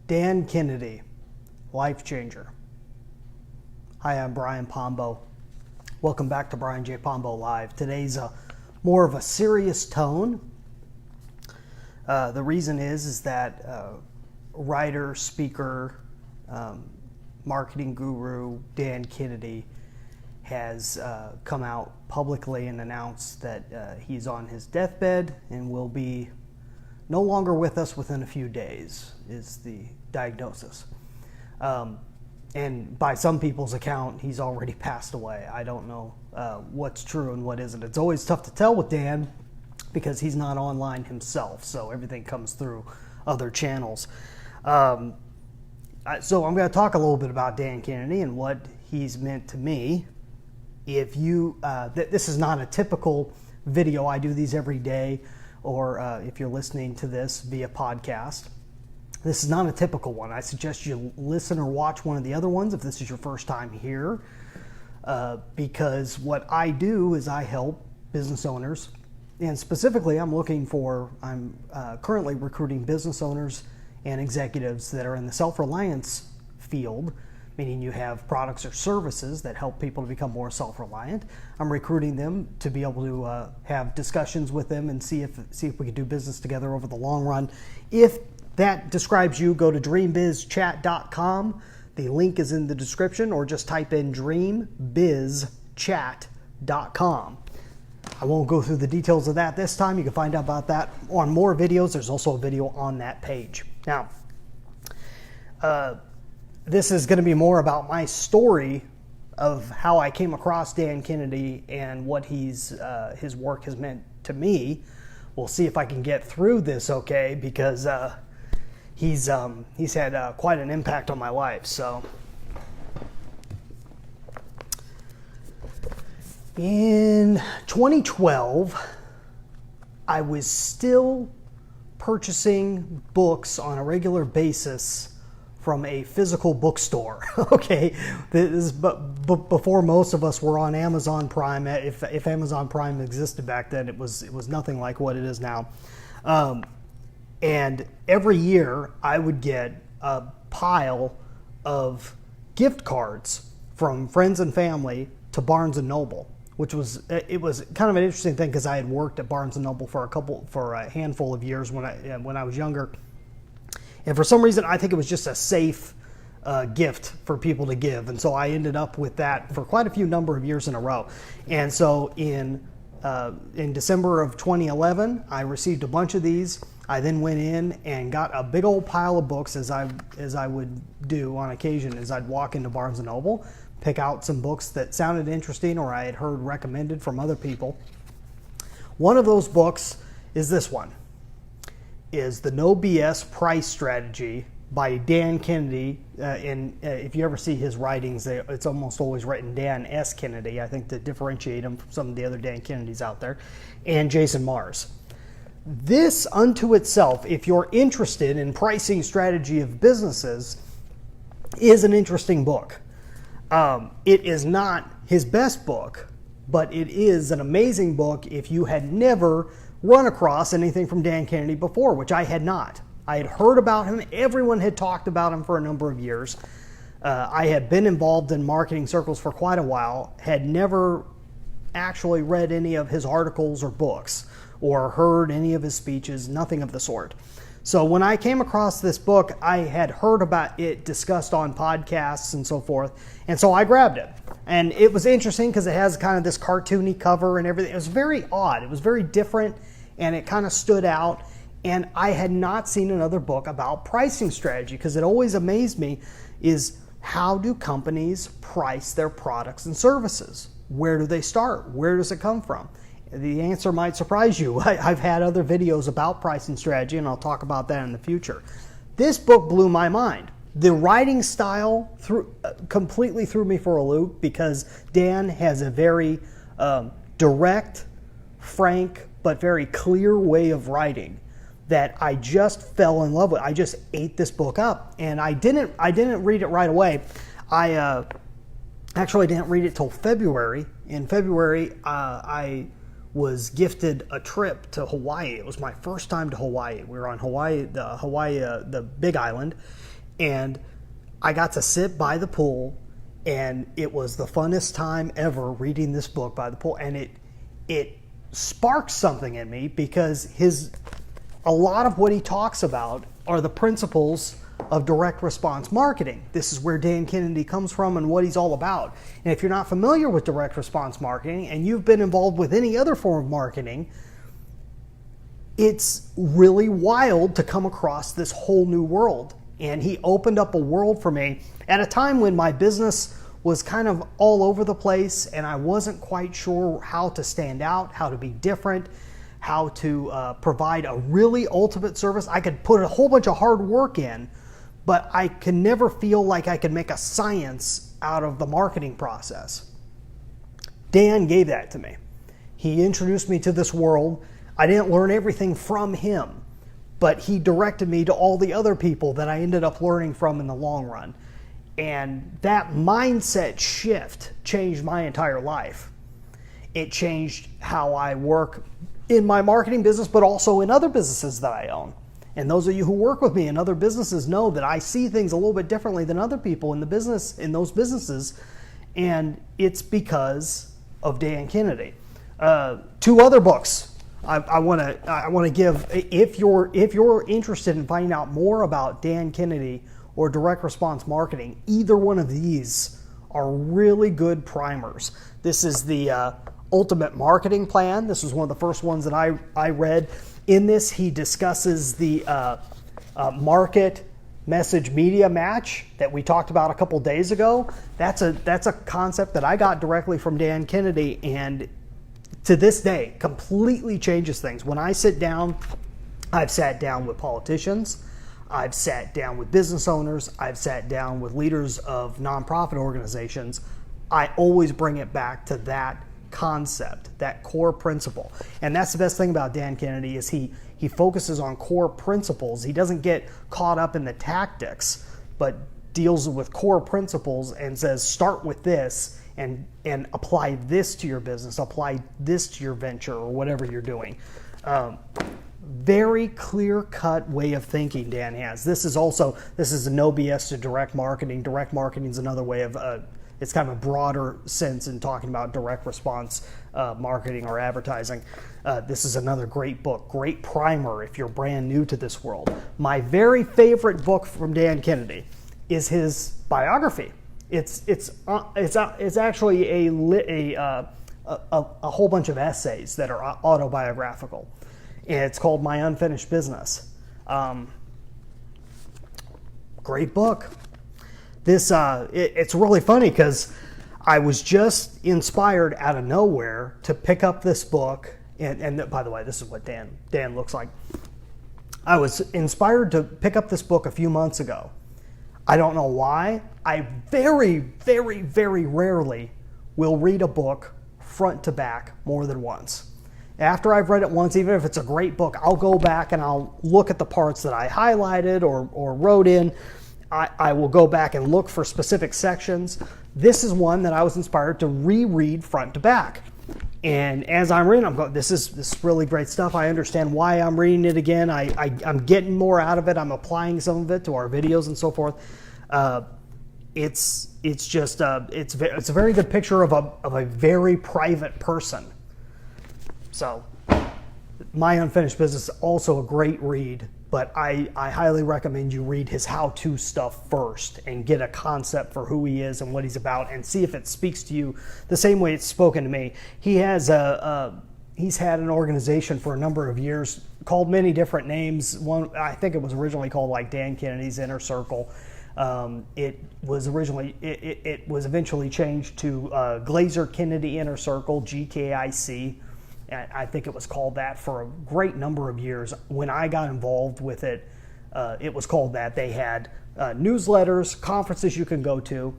Dan Kennedy, life changer. Hi, I'm Brian Pombo. Welcome back to Brian J. Pombo Live. Today's more of a serious tone. The reason is that writer, speaker, marketing guru Dan Kennedy has come out publicly and announced that he's on his deathbed and will be no longer with us within a few days, is the diagnosis. And by some people's account, he's already passed away. I don't know what's true and what isn't. It's always tough to tell with Dan because he's not online himself, so everything comes through other channels. So I'm going to talk a little bit about Dan Kennedy and what he's meant to me. If you, this is not a typical video. I do these every day, or if you're listening to this via podcast. This is not a typical one. I suggest you listen or watch one of the other ones if this is your first time here, because what I do is I help business owners, and specifically I'm currently recruiting business owners and executives that are in the self-reliance field, meaning you have products or services that help people to become more self-reliant. I'm recruiting them to be able to have discussions with them and see if we can do business together over the long run. If that describes you, go to dreambizchat.com. The link is in the description, or just type in dreambizchat.com. I won't go through the details of that this time. You can find out about that on more videos. There's also a video on that page. Now, this is going to be more about my story of how I came across Dan Kennedy and what his work has meant to me. We'll see if I can get through this okay, because he's had quite an impact on my life. So, in 2012, I was still purchasing books on a regular basis from a physical bookstore. Okay, this is before most of us were on Amazon Prime. If Amazon Prime existed back then, it was nothing like what it is now. And every year I would get a pile of gift cards from friends and family to Barnes and Noble, which was kind of an interesting thing because I had worked at Barnes and Noble for a handful of years when I was younger. And for some reason, I think it was just a safe gift for people to give. And so I ended up with that for quite a few number of years in a row. And so in December of 2011, I received a bunch of these. I then went in and got a big old pile of books, as I would do on occasion, as I'd walk into Barnes & Noble, pick out some books that sounded interesting or I had heard recommended from other people. One of those books is this one. Is the No BS Price Strategy by Dan Kennedy. And if you ever see his writings, it's almost always written Dan S. Kennedy, I think, to differentiate him from some of the other Dan Kennedys out there, and Jason Mars. This unto itself, if you're interested in pricing strategy of businesses, is an interesting book. It is not his best book, but it is an amazing book if you had never run across anything from Dan Kennedy before, which I had not. I had heard about him. Everyone had talked about him for a number of years. I had been involved in marketing circles for quite a while, had never actually read any of his articles or books or heard any of his speeches, nothing of the sort. So when I came across this book, I had heard about it discussed on podcasts and so forth, and so I grabbed it. And it was interesting because it has kind of this cartoony cover and everything. It was very odd. It was very different, and it kind of stood out. And I had not seen another book about pricing strategy, because it always amazed me is, how do companies price their products and services? Where do they start? Where does it come from? The answer might surprise you. I've had other videos about pricing strategy, and I'll talk about that in the future. This book blew my mind. The writing style completely threw me for a loop, because Dan has a very direct, frank, but very clear way of writing that I just fell in love with. I just ate this book up, and I didn't read it right away. I actually didn't read it till February. In February, I was gifted a trip to Hawaii. It was my first time to Hawaii. We were on Hawaii, the Big Island, and I got to sit by the pool, and it was the funnest time ever reading this book by the pool. And it sparked something in me, because a lot of what he talks about are the principles of direct response marketing. This is where Dan Kennedy comes from and what he's all about. And if you're not familiar with direct response marketing and you've been involved with any other form of marketing, it's really wild to come across this whole new world. And he opened up a world for me at a time when my business was kind of all over the place and I wasn't quite sure how to stand out, how to be different, how to provide a really ultimate service. I could put a whole bunch of hard work in, but I can never feel like I could make a science out of the marketing process. Dan gave that to me. He introduced me to this world. I didn't learn everything from him, but he directed me to all the other people that I ended up learning from in the long run. And that mindset shift changed my entire life. It changed how I work in my marketing business, but also in other businesses that I own. And those of you who work with me in other businesses know that I see things a little bit differently than other people in those businesses, and it's because of Dan Kennedy. 2 other books I want to give. If you're interested in finding out more about Dan Kennedy or direct response marketing, either one of these are really good primers. This is the Ultimate Marketing Plan. This was one of the first ones that I read. In this, he discusses the market message media match that we talked about a couple days ago. That's a concept that I got directly from Dan Kennedy, and to this day completely changes things. When I sit down, I've sat down with politicians, I've sat down with business owners, I've sat down with leaders of nonprofit organizations. I always bring it back to that concept, that core principle. And that's the best thing about Dan Kennedy is he focuses on core principles. He doesn't get caught up in the tactics, but deals with core principles and says, start with this and apply this to your business, apply this to your venture or whatever you're doing. Very clear-cut way of thinking Dan has. This is a no BS to direct marketing. Direct marketing is another way of it's kind of a broader sense in talking about direct response marketing or advertising. This is another great book, great primer if you're brand new to this world. My very favorite book from Dan Kennedy is his biography. It's actually a whole bunch of essays that are autobiographical, and it's called My Unfinished Business. Great book. It's really funny because I was just inspired out of nowhere to pick up this book. And by the way, this is what Dan looks like. I was inspired to pick up this book a few months ago. I don't know why. I very, very, very rarely will read a book front to back more than once. After I've read it once, even if it's a great book, I'll go back and I'll look at the parts that I highlighted or wrote in. I will go back and look for specific sections. This is one that I was inspired to reread front to back. And as I'm reading, I'm going, this is really great stuff. I understand why I'm reading it again. I'm getting more out of it. I'm applying some of it to our videos and so forth. It's a very good picture of a very private person. So, My Unfinished Business is also a great read, but I highly recommend you read his how-to stuff first and get a concept for who he is and what he's about and see if it speaks to you the same way it's spoken to me. He has he's had an organization for a number of years called many different names. One, I think it was originally called like Dan Kennedy's Inner Circle. It was eventually changed to Glazer Kennedy Inner Circle, GKIC. I think it was called that for a great number of years. When I got involved with it, it was called that. They had newsletters, conferences you can go to.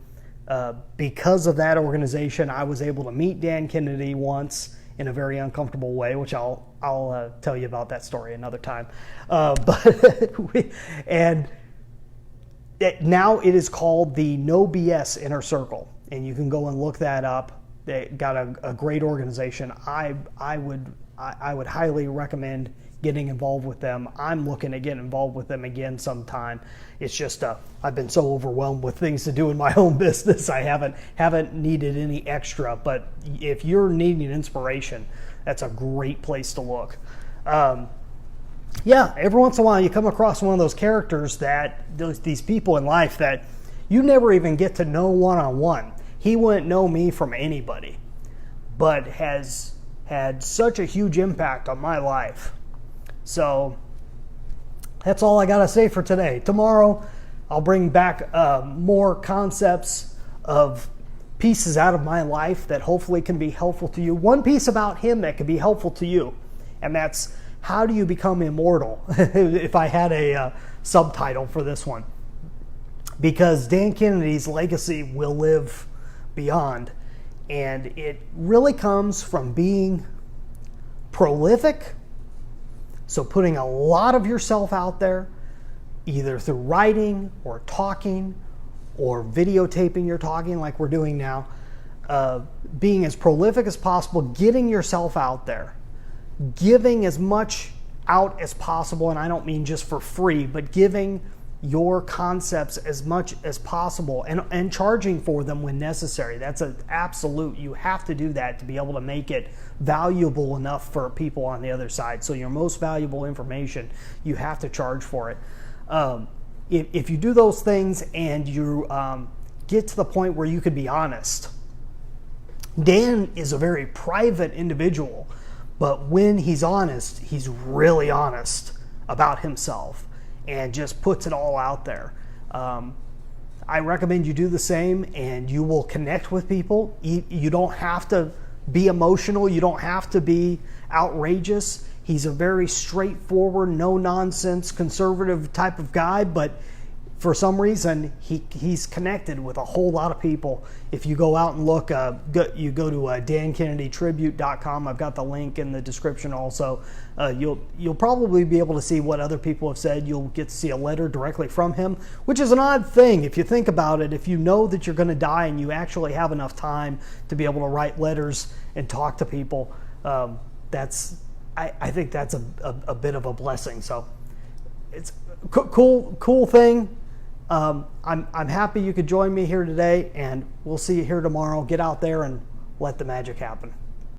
Because of that organization, I was able to meet Dan Kennedy once in a very uncomfortable way, which I'll tell you about that story another time. Now it is called the No BS Inner Circle, and you can go and look that up. They got a great organization. I would highly recommend getting involved with them. I'm looking to get involved with them again sometime. It's just I've been so overwhelmed with things to do in my own business. I haven't needed any extra. But if you're needing inspiration, that's a great place to look. Yeah, every once in a while you come across one of those characters these people in life that you never even get to know one-on-one. He wouldn't know me from anybody, but has had such a huge impact on my life. So that's all I got to say for today. Tomorrow, I'll bring back more concepts of pieces out of my life that hopefully can be helpful to you. One piece about him that can be helpful to you, and that's how do you become immortal, if I had a subtitle for this one. Because Dan Kennedy's legacy will live beyond. And it really comes from being prolific, so putting a lot of yourself out there, either through writing or talking or videotaping your talking like we're doing now, being as prolific as possible, getting yourself out there, giving as much out as possible, and I don't mean just for free, but giving your concepts as much as possible and charging for them when necessary. That's an absolute. You have to do that to be able to make it valuable enough for people on the other side. So your most valuable information, you have to charge for it. If you do those things and you get to the point where you can be honest. Dan is a very private individual, but when he's honest, he's really honest about himself and just puts it all out there. I recommend you do the same, and you will connect with people. You don't have to be emotional. You don't have to be outrageous. He's a very straightforward, no-nonsense, conservative type of guy, but for some reason, he's connected with a whole lot of people. If you go out and look, you go to dankennedytribute.com. I've got the link in the description also. You'll probably be able to see what other people have said. You'll get to see a letter directly from him, which is an odd thing if you think about it. If you know that you're going to die and you actually have enough time to be able to write letters and talk to people, I think that's a bit of a blessing. So it's a cool thing. I'm happy you could join me here today, and we'll see you here tomorrow. Get out there and let the magic happen.